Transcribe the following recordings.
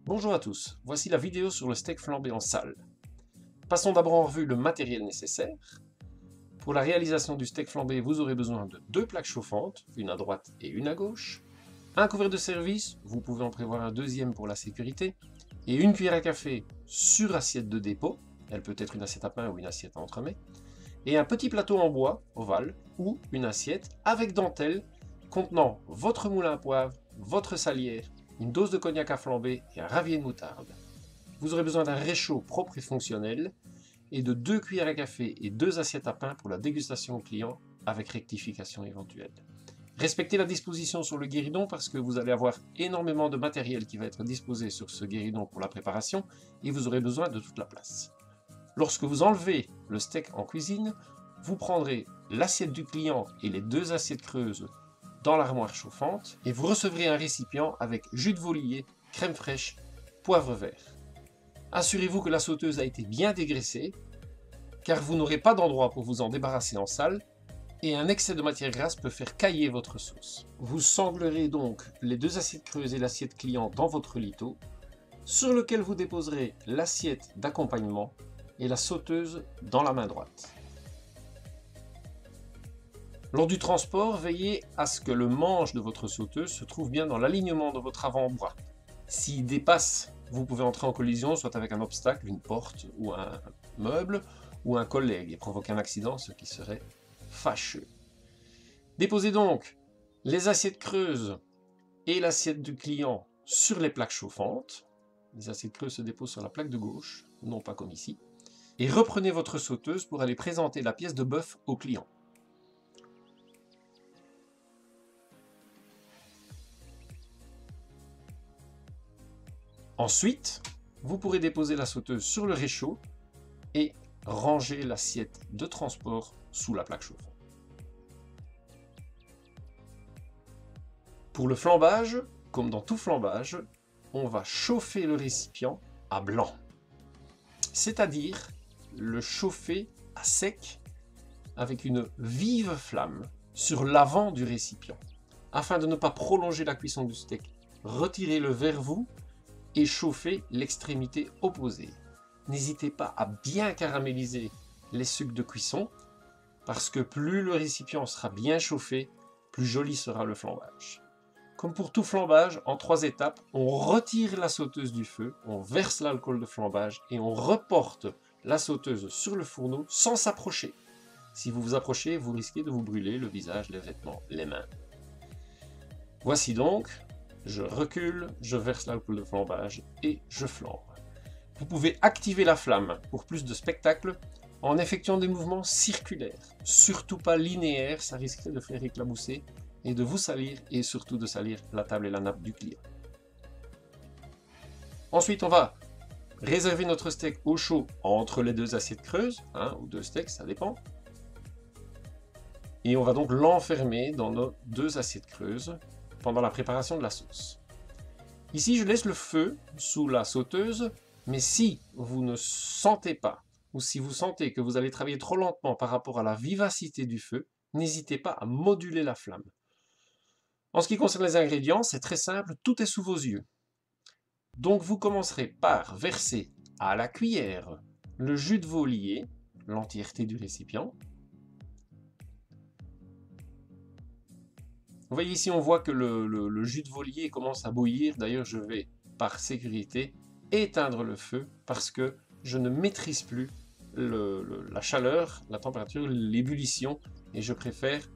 Bonjour à tous, voici la vidéo sur le steak flambé en salle. Passons d'abord en revue le matériel nécessaire. Pour la réalisation du steak flambé, vous aurez besoin de 2 plaques chauffantes, une à droite et une à gauche, un couvert de service, vous pouvez en prévoir un deuxième pour la sécurité, et une cuillère à café sur assiette de dépôt, elle peut être une assiette à pain ou une assiette à entremets, et un petit plateau en bois, ovale, ou une assiette avec dentelle contenant votre moulin à poivre, votre salière, une dose de cognac à flamber et un ravier de moutarde. Vous aurez besoin d'un réchaud propre et fonctionnel et de 2 cuillères à café et 2 assiettes à pain pour la dégustation au client avec rectification éventuelle. Respectez la disposition sur le guéridon parce que vous allez avoir énormément de matériel qui va être disposé sur ce guéridon pour la préparation et vous aurez besoin de toute la place. Lorsque vous enlevez le steak en cuisine, vous prendrez l'assiette du client et les 2 assiettes creuses dans l'armoire chauffante et vous recevrez un récipient avec jus de volier, crème fraîche, poivre vert. Assurez-vous que la sauteuse a été bien dégraissée car vous n'aurez pas d'endroit pour vous en débarrasser en salle et un excès de matière grasse peut faire cailler votre sauce. Vous sanglerez donc les 2 assiettes creuses et l'assiette client dans votre lito sur lequel vous déposerez l'assiette d'accompagnement et la sauteuse dans la main droite. Lors du transport, veillez à ce que le manche de votre sauteuse se trouve bien dans l'alignement de votre avant-bras. S'il dépasse, vous pouvez entrer en collision soit avec un obstacle, une porte ou un meuble, ou un collègue et provoquer un accident, ce qui serait fâcheux. Déposez donc les assiettes creuses et l'assiette du client sur les plaques chauffantes. Les assiettes creuses se déposent sur la plaque de gauche, non pas comme ici. Et reprenez votre sauteuse pour aller présenter la pièce de bœuf au client. Ensuite, vous pourrez déposer la sauteuse sur le réchaud et ranger l'assiette de transport sous la plaque chauffante. Pour le flambage, comme dans tout flambage, on va chauffer le récipient à blanc. C'est-à-dire le chauffer à sec avec une vive flamme sur l'avant du récipient. Afin de ne pas prolonger la cuisson du steak, retirez-le vers vous et chauffez l'extrémité opposée. N'hésitez pas à bien caraméliser les sucs de cuisson parce que plus le récipient sera bien chauffé, plus joli sera le flambage. Comme pour tout flambage, en 3 étapes, on retire la sauteuse du feu, on verse l'alcool de flambage et on reporte la sauteuse sur le fourneau sans s'approcher. Si vous vous approchez, vous risquez de vous brûler le visage, les vêtements, les mains. Voici donc, je recule, je verse l'alcool de flambage et je flambe. Vous pouvez activer la flamme pour plus de spectacle en effectuant des mouvements circulaires, surtout pas linéaires, ça risquerait de faire éclabousser et de vous salir et surtout de salir la table et la nappe du client. Ensuite, on va réserver notre steak au chaud entre les 2 assiettes creuses, ou 2 steaks, ça dépend. Et on va donc l'enfermer dans nos 2 assiettes creuses pendant la préparation de la sauce. Ici, je laisse le feu sous la sauteuse, mais si vous ne sentez pas, ou si vous sentez que vous allez travailler trop lentement par rapport à la vivacité du feu, n'hésitez pas à moduler la flamme. En ce qui concerne les ingrédients, c'est très simple, tout est sous vos yeux. Donc vous commencerez par verser à la cuillère le jus de volier, l'entièreté du récipient. Vous voyez ici, on voit que le jus de volier commence à bouillir. D'ailleurs, je vais, par sécurité, éteindre le feu parce que je ne maîtrise plus la chaleur, la température, l'ébullition. Et je préfère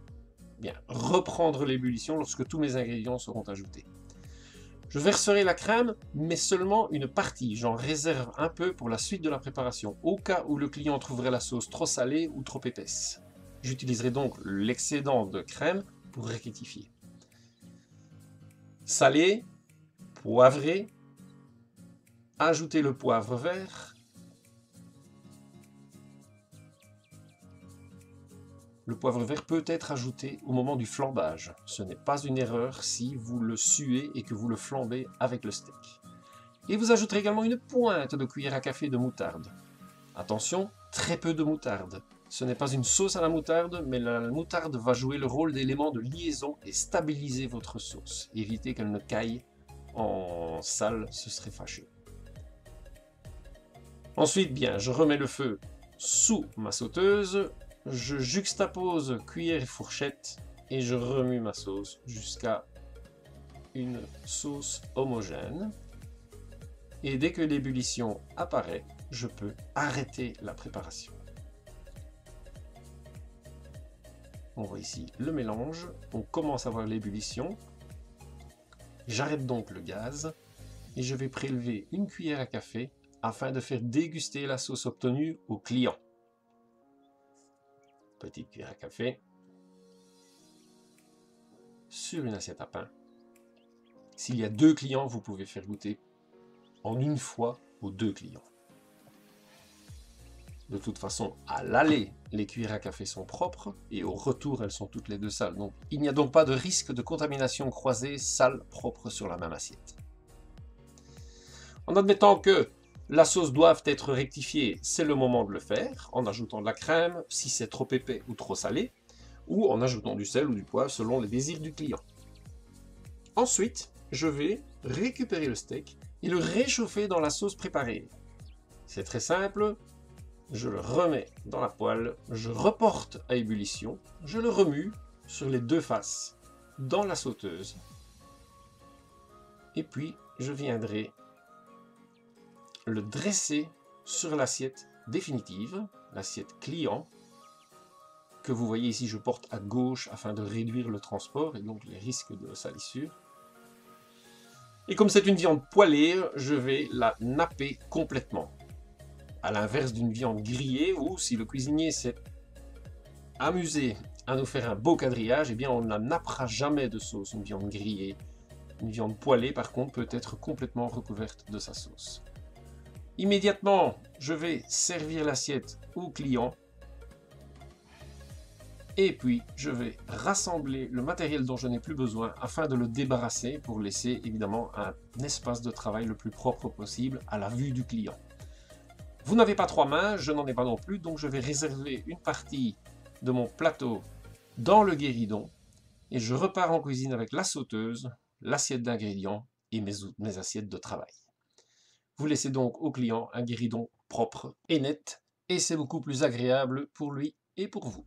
reprendre l'ébullition lorsque tous mes ingrédients seront ajoutés. Je verserai la crème, mais seulement une partie. J'en réserve un peu pour la suite de la préparation, au cas où le client trouverait la sauce trop salée ou trop épaisse. J'utiliserai donc l'excédent de crème pour rectifier. Saler, poivrer, ajouter le poivre vert. Le poivre vert peut être ajouté au moment du flambage. Ce n'est pas une erreur si vous le suez et que vous le flambez avec le steak. Et vous ajouterez également une pointe de cuillère à café de moutarde. Attention, très peu de moutarde. Ce n'est pas une sauce à la moutarde, mais la moutarde va jouer le rôle d'élément de liaison et stabiliser votre sauce. Évitez qu'elle ne caille en salle se serait fâché. Ensuite, bien, je remets le feu sous ma sauteuse, je juxtapose cuillère et fourchette et je remue ma sauce jusqu'à une sauce homogène. Et dès que l'ébullition apparaît, je peux arrêter la préparation. On voit ici le mélange, on commence à voir l'ébullition. J'arrête donc le gaz et je vais prélever une cuillère à café afin de faire déguster la sauce obtenue au client. Petite cuillère à café sur une assiette à pain. S'il y a 2 clients, vous pouvez faire goûter en une fois aux 2 clients. De toute façon, à l'aller, les cuillères à café sont propres et au retour, elles sont toutes les 2 sales. Donc, il n'y a donc pas de risque de contamination croisée sale-propre sur la même assiette. En admettant que la sauce doive être rectifiée, c'est le moment de le faire, en ajoutant de la crème, si c'est trop épais ou trop salé, ou en ajoutant du sel ou du poivre selon les désirs du client. Ensuite, je vais récupérer le steak et le réchauffer dans la sauce préparée. C'est très simple, je le remets dans la poêle, je reporte à ébullition, je le remue sur les 2 faces dans la sauteuse, et puis je viendrai le dresser sur l'assiette définitive, l'assiette client, que vous voyez ici, je porte à gauche afin de réduire le transport et donc les risques de salissure. Et comme c'est une viande poêlée, je vais la napper complètement. À l'inverse d'une viande grillée, où si le cuisinier s'est amusé à nous faire un beau quadrillage, eh bien on ne la nappera jamais de sauce, une viande grillée. Une viande poêlée, par contre, peut être complètement recouverte de sa sauce. Immédiatement, je vais servir l'assiette au client. Et puis, je vais rassembler le matériel dont je n'ai plus besoin afin de le débarrasser pour laisser évidemment un espace de travail le plus propre possible à la vue du client. Vous n'avez pas 3 mains, je n'en ai pas non plus, donc je vais réserver une partie de mon plateau dans le guéridon et je repars en cuisine avec la sauteuse, l'assiette d'ingrédients et mes assiettes de travail. Vous laissez donc au client un guéridon propre et net et c'est beaucoup plus agréable pour lui et pour vous.